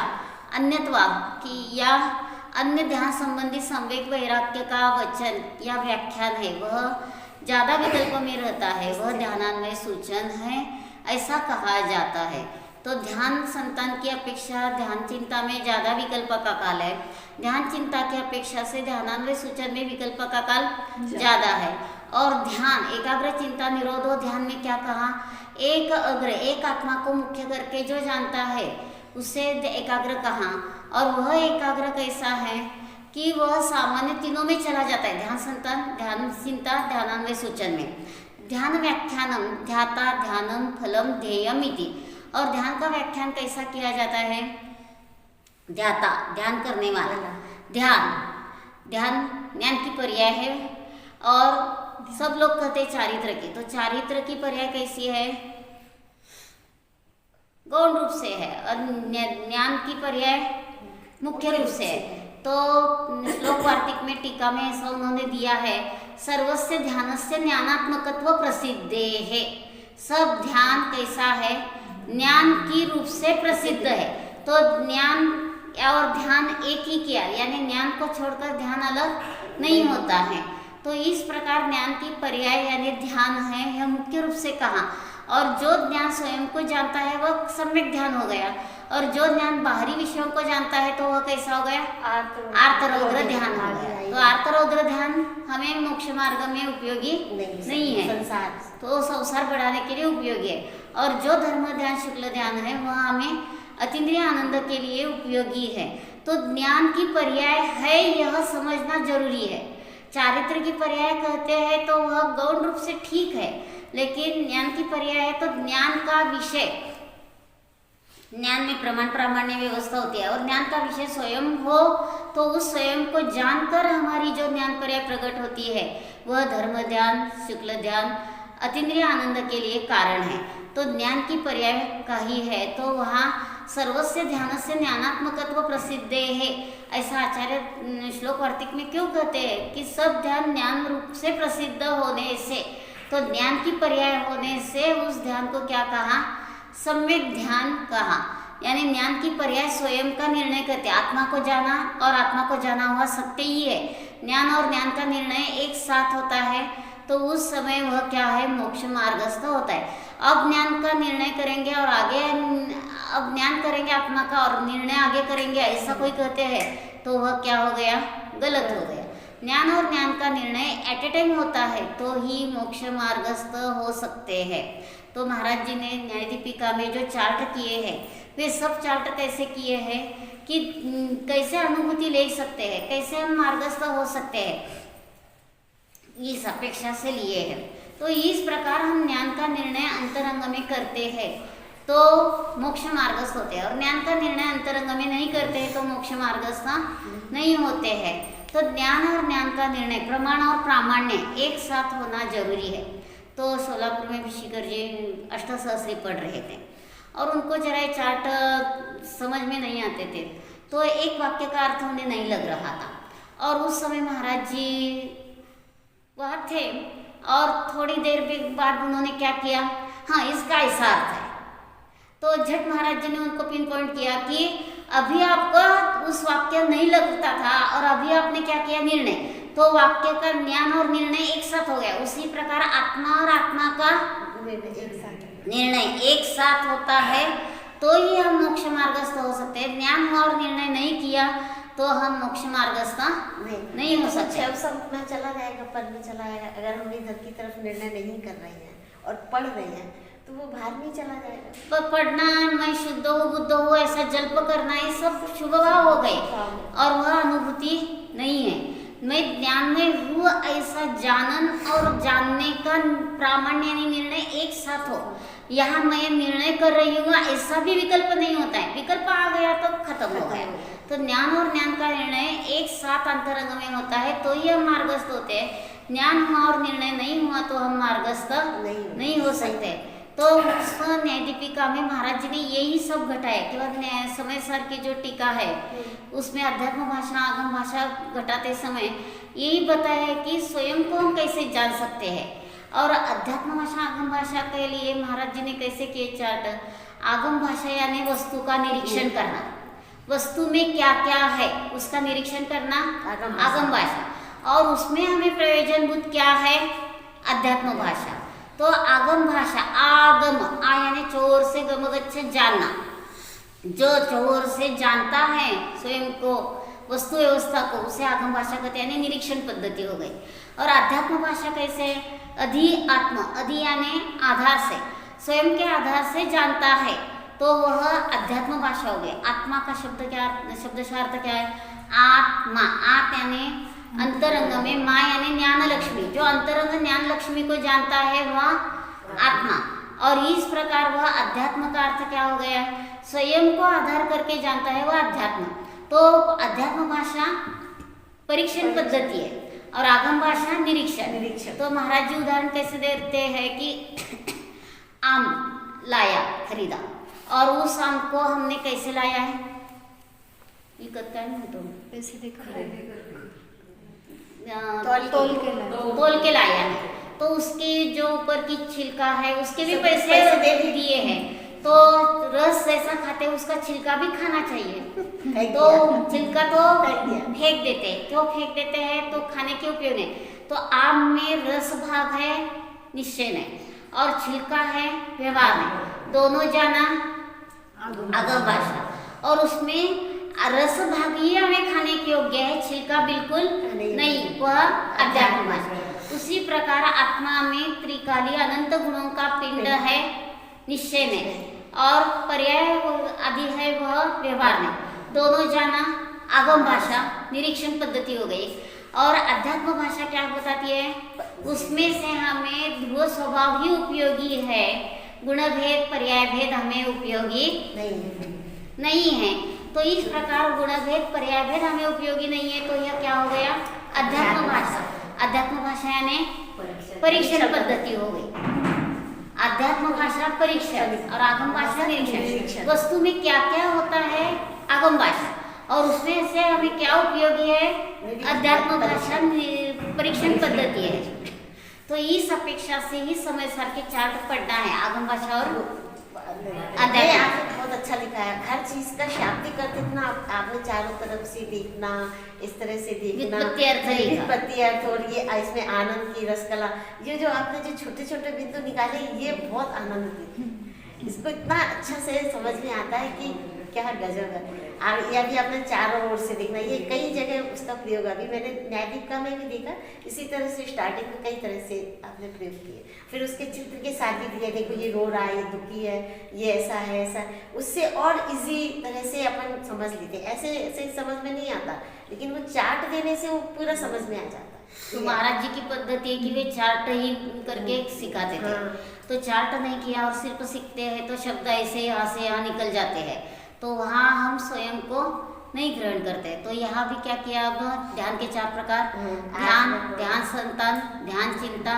अन्यत्वा की या अन्य ध्यान संबंधी संवेग वैराग्य का वचन या व्याख्यान है, वह ज़्यादा विकल्प में रहता है, वह ध्यानान्वय सूचन है, ऐसा कहा जाता है। तो ध्यान संतान की अपेक्षा ध्यान चिंता में ज़्यादा विकल्प का काल है, ध्यान चिंता की अपेक्षा से ध्यानान्वय सूचन में विकल्प का काल ज़्यादा है। और ध्यान एकाग्र चिंता निरोधो ध्यान में क्या कहा, एक अग्र एक आत्मा को मुख्य करके जो जानता है उसे एकाग्र कहा, और वह एकाग्र कैसा है कि वह सामान्य तीनों में चला जाता है, ध्यान संतान ध्यान चिंता ध्यानान्वय सूचन में। ध्यान व्याख्यानम ध्याता ध्यानम फलम ध्येयम इति, और ध्यान का व्याख्यान कैसा किया जाता है, ध्याता ध्यान करने वाला, ध्यान ज्ञान की पर्याय है, और सब लोग कहते हैं चारित्र की, तो चारित्र की पर्याय कैसी है, गौण रूप से है, और ज्ञान की पर्याय मुख्य रूप से है। तो श्लोक वार्तिक में टीका में ऐसा उन्होंने दिया है, सर्वस्य ध्यानस्य ज्ञानात्मकत्व प्रसिद्धे है। सब ध्यान कैसा है, ज्ञान की रूप से प्रसिद्ध है। तो ज्ञान और ध्यान एक ही किया, यानी ज्ञान को छोड़कर ध्यान अलग नहीं होता है। तो इस प्रकार ज्ञान की पर्याय यानी ध्यान है, यह मुख्य रूप से कहा। और जो ज्ञान स्वयं को जानता है वह सम्यक ध्यान हो गया, और जो ज्ञान बाहरी विषयों को जानता है तो वह कैसा हो गया, आर्तरौद्र ध्यान हो गया। तो आर्तरौद्र ध्यान हमें मोक्ष मार्ग में उपयोगी नहीं है, तो संसार बढ़ाने के लिए उपयोगी है। और जो धर्म ध्यान शुक्ल ध्यान है वह हमें अतीन्द्रिय आनंद के लिए उपयोगी है। तो ज्ञान की पर्याय है यह समझना जरूरी है। चारित्र की पर्याय कहते हैं तो वह गौण रूप से ठीक है, लेकिन ज्ञान की पर्याय है तो ज्ञान का विषय, ज्ञान में प्रमाण प्रामाण्य व्यवस्था होती है, और ज्ञान का विषय स्वयं हो तो उस स्वयं को जानकर हमारी जो ज्ञान पर्याय प्रकट होती है वह धर्म ध्यान शुक्ल ध्यान अतीन्द्रिय आनंद के लिए कारण है। तो ज्ञान की पर्याय का ही है, तो वहाँ सर्वस्य ध्यानस्य ज्ञानात्मकत्व प्रसिद्धे है, ऐसा आचार्य श्लोक वार्तिक में क्यों कहते हैं कि सब ध्यान ज्ञान रूप से प्रसिद्ध होने से, तो ज्ञान की पर्याय होने से उस ध्यान को क्या कहा, सम्यक ध्यान कहा। यानी ज्ञान की पर्याय स्वयं का निर्णय करते, आत्मा को जाना और आत्मा को जाना हुआ सत्य ही है। ज्ञान और ज्ञान का निर्णय एक साथ होता है, तो उस समय वह क्या है, मोक्ष मार्गस्थ होता है। अब ज्ञान का निर्णय करेंगे और आगे अब ज्ञान करेंगे आत्मा का और निर्णय आगे करेंगे, ऐसा कोई कहते हैं तो वह क्या हो गया, गलत हो गया। ज्ञान और ज्ञान का निर्णय एट ए टाइम होता है तो ही मोक्ष मार्गस्थ हो सकते हैं। तो महाराज जी ने न्याय दीपिका में जो चार्ट किए हैं वे सब चार्ट कैसे किए हैं कि कैसे अनुभूति ले सकते हैं, कैसे हम मार्गस्थ हो सकते हैं, इस अपेक्षा से लिए हैं। तो इस प्रकार हम ज्ञान का निर्णय अंतरंग में करते हैं तो मोक्ष मार्गस्थ होते हैं, और ज्ञान का निर्णय अंतरंग में नहीं करते हैं तो मोक्ष मार्गस्थ नहीं होते हैं। तो ज्ञान और ज्ञान का निर्णय प्रमाण और प्रामाण्य एक साथ होना जरूरी है। तो सोलापुर में भिशिकर जी अष्टसहस्री पढ़ रहे थे और उनको जरा ये चार्ट समझ में नहीं आते थे, तो एक वाक्य का अर्थ उन्हें नहीं लग रहा था। और उस समय महाराज जी वहाँ थे और थोड़ी देर बाद उन्होंने क्या किया, हाँ इसका ऐसा अर्थ है। तो झट महाराज जी ने उनको पिन पॉइंट किया कि अभी आपको उस वाक्य नहीं लगता था और अभी आपने क्या किया, निर्णय, तो वाक्य का ज्ञान और निर्णय एक साथ हो गया। उसी प्रकार आत्मा और आत्मा का एक साथ निर्णय एक साथ होता है तो ही हम मोक्ष मार्गस्थ हो सकते हैं। ज्ञान और निर्णय नहीं किया तो हम मोक्ष मार्गस्थ नहीं हो सकते। अब सब में चला जाएगा, पद में चला जाएगा। अगर हम इधर की तरफ निर्णय नहीं कर रहे हैं और पढ़ रहे हैं तो वो बाहर नहीं चला जाएगा। पर पढ़ना, मैं शुद्ध हूँ बुद्ध हूँ ऐसा जल्प करना, ये सब शुभ भाव हो गए और वह अनुभूति नहीं है। मैं ज्ञान में हूँ ऐसा जानन और जानने का प्रामाण्य निर्णय एक साथ हो। यहाँ मैं निर्णय कर रही हूँ ऐसा भी विकल्प नहीं होता है। विकल्प आ गया तो खत्म हो गया। तो ज्ञान और ज्ञान का निर्णय एक साथ अंतरंग में होता है तो ही हम मार्गस्थ होते हैं। ज्ञान हुआ और निर्णय नहीं हुआ तो हम मार्गस्थ नहीं हो सकते। तो उस न्याय दीपिका में महाराज जी ने यही सब घटाया। केवल समय सार की जो टीका है उसमें अध्यात्म भाषा आगम भाषा घटाते समय यही बताया है कि स्वयं को हम कैसे जान सकते हैं। और अध्यात्म भाषा आगम भाषा के लिए महाराज जी ने कैसे किए चार्ट। आगम भाषा यानी वस्तु का निरीक्षण करना, वस्तु में क्या क्या है उसका निरीक्षण करना आगम भाषा, और उसमें हमें प्रयोजनभूत क्या है अध्यात्म भाषा। तो आगम भाषा आगम आ यानी चोर से गमगच्छ जानना, जो चोर से जानता है स्वयं को वस्तु व्यवस्था को उसे आगम भाषा कहते हैं, यानी निरीक्षण पद्धति हो गई। और अध्यात्म भाषा कैसे अधि आत्म, अधि यानी आधार से स्वयं के आधार से जानता है तो वह अध्यात्म भाषा हो गई। आत्मा का शब्द क्या, शब्द का अर्थ क्या है आत्मा। आत यानी अंतरंग में, माँ यानी ज्ञान लक्ष्मी, जो अंतरंग ज्ञान लक्ष्मी को जानता है वह आत्मा। और इस प्रकार वह अध्यात्म का अर्थ क्या हो गया, स्वयं को आधार करके जानता है वह अध्यात्म। तो अध्यात्म भाषा परीक्षण पद्धति है और आगम भाषा निरीक्षण। तो महाराज जी उदाहरण कैसे देते हैं कि आम लाया खरीदा और उस आम को हमने कैसे लाया है, ये करता है तो पैसे दिखा तोल के लाया है। तो उसके जो ऊपर की छिलका है उसके भी पैसे दिए हैं। तो रस जैसा खाते उसका छिलका भी खाना चाहिए। तो छिलका तो फेंक देते, क्यों फेंक देते हैं तो खाने के उपयोग नहीं। तो आम में रस भाग है निश्चय नहीं और छिलका है व्यवहार नहीं, दोनों जाना आगम भाषा। और उसमें रस भाग ही हमें खाने के योग्य है, छिलका बिल्कुल नहीं, वह अध्यात्म भाषा। उसी प्रकार आत्मा में त्रिकाली अनंत गुणों का पिंड है निश्चय में और पर्याय आदि है वह व्यवहार में, दोनों जाना आगम भाषा निरीक्षण पद्धति हो गई। और अध्यात्म भाषा क्या बताती है, उसमें से हमें ध्रुव स्वभाव ही उपयोगी है, गुण भेद पर्याय भेद हमें उपयोगी नहीं है। तो इस प्रकार गुण भेद पर्याय भेद हमें उपयोगी नहीं है। तो यह क्या हो गया अध्यात्म भाषा। अध्यात्म भाषा यानी परीक्षण पद्धति हो गई। अध्यात्म भाषा परीक्षण और आगम भाषा निरीक्षण। वस्तु में क्या क्या होता है आगम भाषा और उसमें से हमें क्या उपयोगी है अध्यात्म भाषा परीक्षण पद्धति है। तो इस अपेक्षा से ही समय सार के चार्ट पढ़ना है आगम भाषा और अध्यात्म। बहुत अच्छा लिखा है, हर चीज का शाब्दिक अर्थ इतना आपने चारों तरफ से देखना, इस तरह से देखना व्युत्पत्ति अर्थ और ये इसमें आनंद की रसकला, ये जो आपने जो छोटे छोटे बिंदु निकाले ये बहुत आनंद देते। इसको इतना अच्छा से समझ में आता है कि क्या गजब है। और यह भी आपने चारों ओर से देखना, ये कई जगह उसका प्रयोग अभी मैंने न्यायदीपिका में भी देखा, इसी तरह से स्टार्टिंग में कई तरह से आपने प्रयोग किए। फिर उसके चित्र के साथ भी दिया, देखो ये रो रहा है, ये दुखी है, ये ऐसा है ऐसा, उससे और इजी तरह से अपन समझ लेते। ऐसे ऐसे समझ में नहीं आता, लेकिन वो चार्ट देने से वो पूरा समझ में आ जाता। तो महाराज जी की पद्धति है कि वे चार्ट ही करके सिखाते थे। तो चार्ट नहीं किया और सिर्फ सीखते हैं तो शब्द ऐसे यहाँ से यहाँ निकल जाते हैं, तो वहाँ हम स्वयं को नहीं ग्रहण करते। तो यहाँ भी क्या किया, अब ध्यान के 4 प्रकार, ध्यान, ध्यान संतान, ध्यान चिंता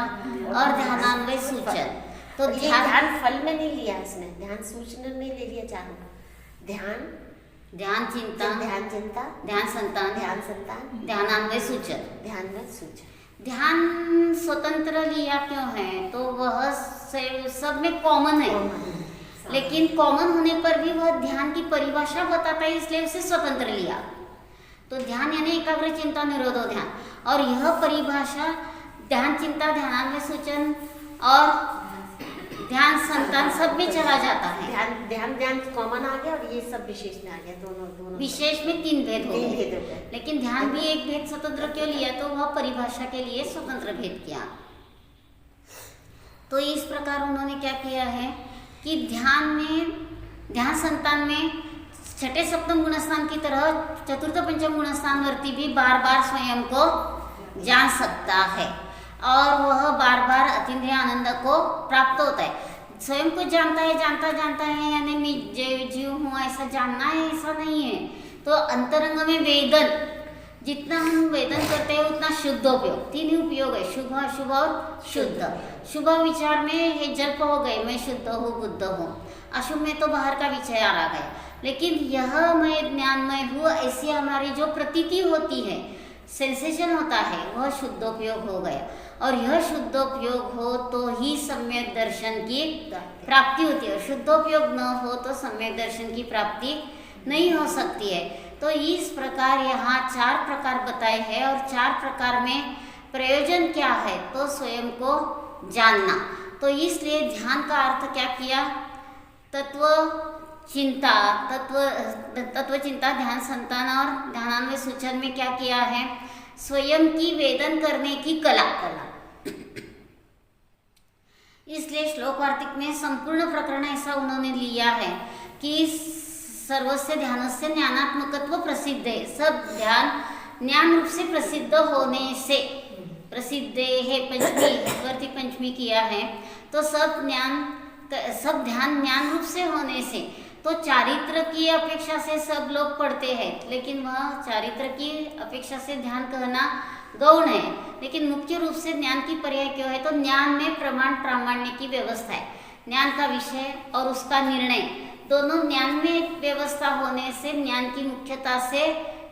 और ध्यानान्वय सूचन। तो ध्यान फल में नहीं लिया इसमें, ध्यान सूचना नहीं ले लिया चारों, ध्यान ध्यान चिंता, ध्यान चिंता, ध्यान संतान, ध्यानान्वय सूचन, ध्यानान्वय सूचन। ध्यान स्वतंत्र लिया क्यों है, तो वह सब में कॉमन है, लेकिन कॉमन होने पर भी वह ध्यान की परिभाषा बताता है इसलिए उसे स्वतंत्र लिया। तो ध्यान यानी एकाग्र चिंता निरोधो ध्यान, और यह परिभाषा ध्यान चिंता ध्यानान्वय सूचन और ध्यान संतान सब में चला जाता है। ध्यान ध्यान ध्यान कॉमन आ गया और ये सब विशेष में आ गया, दोनों दोनों विशेष में 3 भेद हो तीन गए, भेद हो गए। लेकिन ध्यान भी एक भेद स्वतंत्र क्यों लिया, तो वह परिभाषा के लिए स्वतंत्र भेद किया। तो इस प्रकार उन्होंने क्या किया है कि ध्यान में, ध्यान संतान में छठे सप्तम गुणस्थान की तरह चतुर्थ पंचम गुणस्थान वर्ती भी बार बार स्वयं को जान सकता है और वह बार बार अतीन्द्रिय आनंद को प्राप्त होता है। स्वयं को जानता है, जानता है, यानी मैं जीव हूँ ऐसा जानना है, ऐसा नहीं है। तो अंतरंग में वेदन, जितना हम वेदन करते हैं उतना शुद्धोपयोग, 3 ही उपयोग है, शुभ अशुभ और शुद्ध। शुभ विचार में ये जल्प हो गए, मैं शुद्ध हूँ बुद्ध हूँ, अशुभ में तो बाहर का विचार आ गया, लेकिन यह मैं ज्ञानमय हूँ ऐसी हमारी जो प्रतीति होती है, सेंसेशन होता है, वह शुद्धोपयोग हो गया। और यह शुद्धोपयोग हो तो ही सम्यक दर्शन की प्राप्ति होती है, शुद्धोपयोग न हो तो सम्यक दर्शन की प्राप्ति नहीं हो सकती है। तो इस प्रकार यहाँ 4 प्रकार बताए हैं और 4 प्रकार में प्रयोजन क्या है, तो स्वयं को जानना। तो इसलिए ध्यान का अर्थ क्या किया, तत्व चिंता, तत्व चिंता, ध्यान संतान और ध्यानान्वय सूचन में क्या किया है, स्वयं की वेदन करने की कला। इसलिए श्लोक वार्तिक में संपूर्ण प्रकरण ऐसा उन्होंने लिया है कि सर्वस्य ध्यानस्य ज्ञानात्मकत्व प्रसिद्ध है, सब ध्यान ज्ञान रूप से प्रसिद्ध होने से, प्रसिद्ध है पंचमी, वर्ती पंचमी किया है, तो सब ध्यान ज्ञान रूप से होने से, तो चारित्र की अपेक्षा से सब लोग पढ़ते हैं, लेकिन वह चारित्र की अपेक्षा से ध्यान कहना गौण है, लेकिन मुख्य रूप से ज्ञान की पर्याय क्यों है, तो ज्ञान में प्रमाण प्रामाण्य की व्यवस्था है, ज्ञान का विषय और उसका निर्णय दोनों ज्ञान में व्यवस्था होने से ज्ञान की मुख्यता से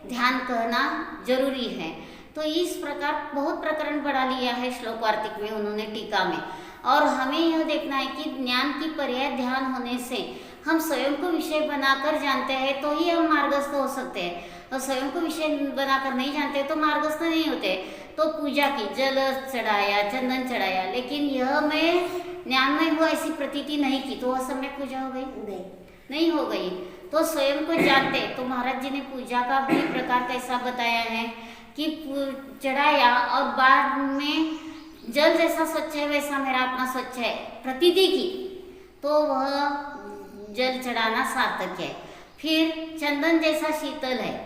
ध्यान कहना जरूरी है। तो इस प्रकार बहुत प्रकरण पढ़ा लिया है श्लोक वार्तिक में उन्होंने टीका में, और हमें यह देखना है कि ज्ञान की पर्याय ध्यान होने से हम स्वयं को विषय बनाकर जानते हैं तो ही हम मार्गस्थ हो सकते हैं, और स्वयं को विषय बनाकर नहीं जानते तो मार्गस्थ नहीं होते। तो पूजा की, जल चढ़ाया, चंदन चढ़ाया, लेकिन यह मैं ज्ञानमय हुआ ऐसी प्रतीति नहीं की, तो वह समय पूजा हो गई नहीं हो गई। तो स्वयं को जानते, तो महाराज जी ने पूजा का भी प्रकार कैसा बताया है कि चढ़ाया और बाद में जल जैसा स्वच्छ है वैसा मेरा आत्मा स्वच्छ है, प्रतीति की, तो वह जल चढ़ाना सार्थक है। फिर चंदन जैसा शीतल है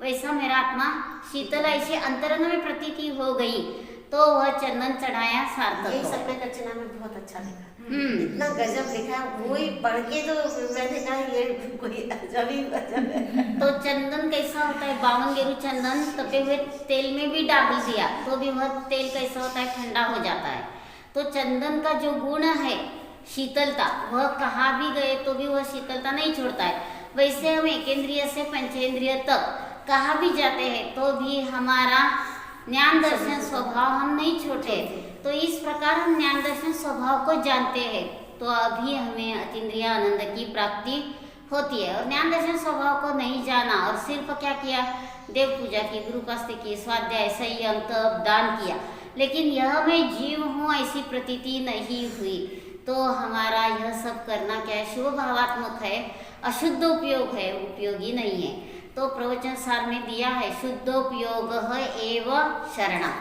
वैसा मेरा आत्मा शीतल, ऐसी अंतरंग में प्रतीति हो गई, तो वह चंदन चढ़ाया सार्थक। यही सब में अर्चना में बहुत अच्छा लिखा, इतना गजब लिखा, वही पढ़ के तो मैंने कहा ये कोई अजब ही गजब है। तो चंदन कैसा होता है, 52 गेरू चंदन तपे हुए तेल में भी डाल दिया तो भी वह तेल कैसा होता है, ठंडा हो जाता है। तो चंदन का जो गुण है शीतलता, वह कहाँ भी गए तो भी वह शीतलता नहीं छोड़ता है। वैसे हम एकेंद्रिय से पंचेंद्रिय तक कहाँ भी जाते हैं तो भी हमारा ज्ञान दर्शन स्वभाव हम नहीं छोड़ते। तो इस प्रकार हम ज्ञान दर्शन स्वभाव को जानते हैं तो अभी हमें अतीन्द्रिय आनंद की प्राप्ति होती है। और ज्ञान दर्शन स्वभाव को नहीं जाना और सिर्फ क्या किया, देव पूजा की, गुरुपास्ति की, स्वाध्याय, संयम, तप, दान किया, लेकिन यह मैं जीव हूँ ऐसी प्रतीति नहीं हुई, तो हमारा यह सब करना क्या है, शुभ भावात्मक है, अशुद्ध उपयोग है, उपयोगी नहीं है। तो प्रवचन सार में दिया है शुद्धोपयोग एवं शरणम,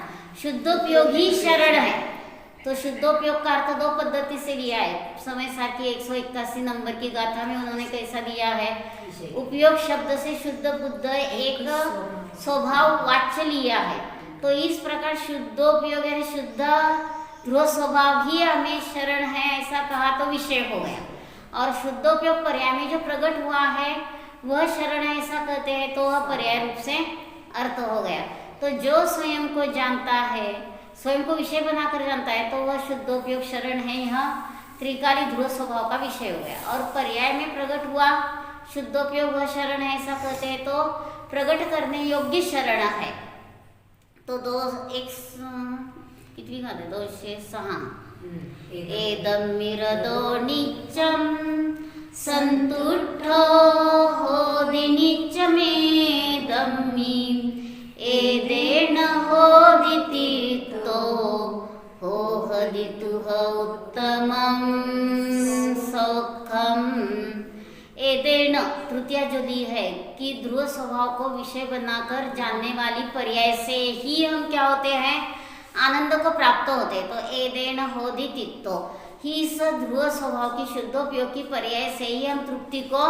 शुद्धोपयोग ही शरण है। तो शुद्धोपयोग का अर्थ 2 पद्धति से लिया है। समय सार की 181 नंबर की गाथा में उन्होंने कैसा दिया है, उपयोग शब्द से शुद्ध बुद्ध एक स्वभाव वाच्य लिया है। तो इस प्रकार शुद्धोपयोग यानी शुद्ध ध्रुव स्वभाव ही हमें शरण है ऐसा कहा तो विषय हो गया, और शुद्धोपयोग पर्याय में जो प्रकट हुआ है वह शरण है ऐसा कहते हैं तो वह पर्याय रूप से अर्थ हो गया। तो जो स्वयं को जानता है, स्वयं को विषय बनाकर जानता है, तो वह शुद्धोपयोग शरण है, यह त्रिकाली ध्रुव स्वभाव का विषय हो गया। और पर्याय में प्रकट हुआ शुद्धोपयोग वह शरण है ऐसा कहते हैं तो प्रकट करने योग्य शरण है। तो कितनी गाते, 206 एदमिरदो नित्यं संतुष्टो होदि नित्यमेदं एदेन तृतीया जो दी है कि ध्रुव स्वभाव को विषय बनाकर जानने वाली पर्याय से ही हम क्या होते हैं, आनंद को प्राप्त होते हैं। तो एदेन होदि तित्तो, ही इस ध्रुव स्वभाव की शुद्धोपयोग की पर्याय से ही हम तृप्ति को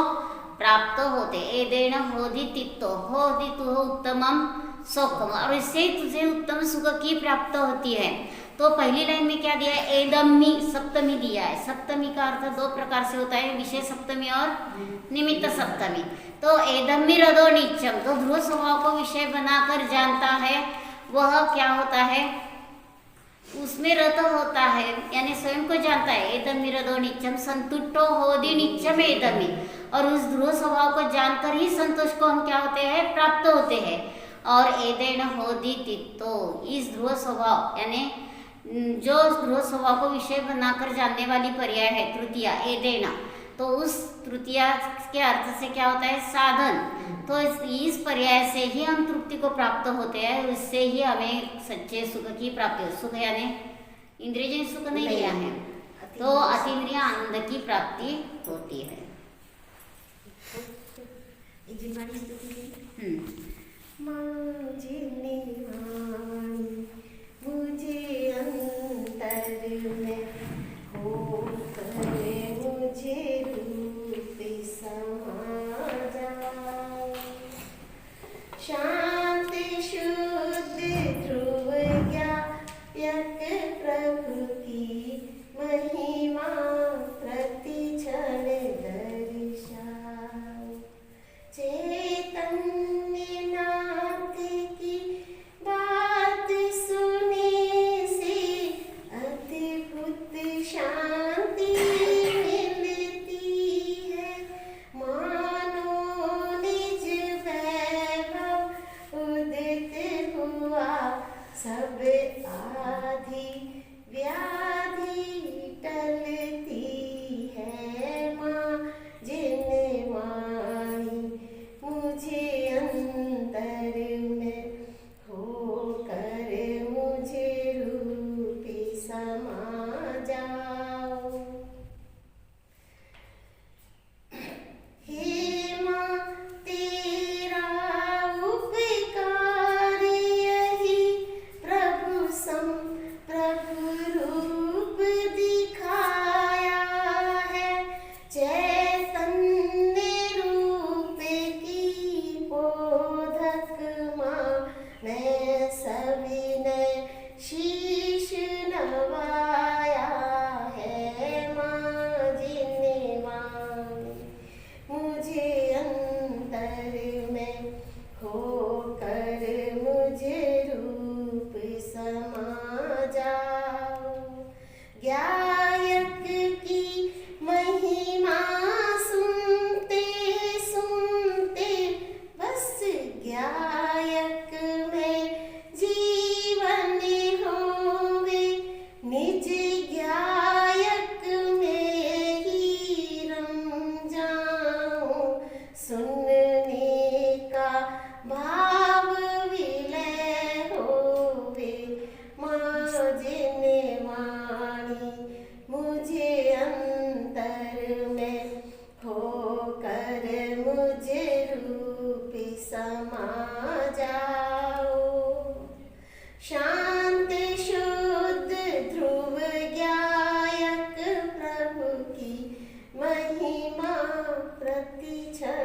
प्राप्त होते। एदेन होदि तित्तो, होदि तुह उत्तमम सुखम, और इससे ही तुझे उत्तम सुख की प्राप्त होती है। तो पहली लाइन में क्या दिया है, एदम्मी सप्तमी दिया है। सप्तमी का अर्थ दो प्रकार से होता है, विषय सप्तमी और निमित्त सप्तमी। तो एदम्मी रदो नित्यम, तो ध्रुव स्वभाव को विषय बनाकर जानता है वह क्या होता है, उसमें रत होता है, यानी स्वयं को जानता है। एदम्मी रदो नित्यम संतुष्टो होदि नित्यम एदम्मी, और उस ध्रुव स्वभाव को जानकर ही संतोष को हम क्या होते हैं, प्राप्त होते हैं। और एदेन होदि तित्तो, इस ध्रुव स्वभाव यानी जो ध्रुव स्वभाव को विषय बनाकर जानने वाली पर्याय है तृतीया एदेना, तो उस तृतीया के अर्थ से क्या होता है, साधन। तो इस पर्याय से ही हम तृप्ति को प्राप्त होते हैं, उससे ही हमें सच्चे सुख की प्राप्ति हो। सुख यानी इंद्रियजन्य सुख नहीं लिया है, तो अतीन्द्रिय आनंद की प्राप्ति होती है। मुझे अंतर में हो करे, मुझे रूप समा जाओ, शांति शुद्ध ध्रुव ज्ञायक प्रभु की महिमा प्रतिक्षण दर्शाओ, चैतन्य नाथ की बात सुने से अद्भुत शांति मिलती है, मानो निज वैभव उदित हुआ, सब आदि व्याधि टलती है। माँ जिन वाणी मुझे अंतर में होकर, मुझे रूपी समा जाओ, हे माँ तेरा उपकार यही प्रभु सम प्रभु रूप दिखाया है, चैतन्य रूप की बोधक माँ मैं सविनय शीश नवाया है। माँ जिन वाणी मुझे अंतर में होकर, मुझे रूप समा जाओ, गायक की महिमा सुनते सुनते बस गायक में जीवन होवे, निज गायक में ही रम जाऊं, सुनने का भाव विलय होवे। माँ जिन वाणी मुझे अंतर में होकर, मुझे रूप समा जाओ, शांत शुद्ध ध्रुव ज्ञायक प्रभु की महिमा प्रतिक्षण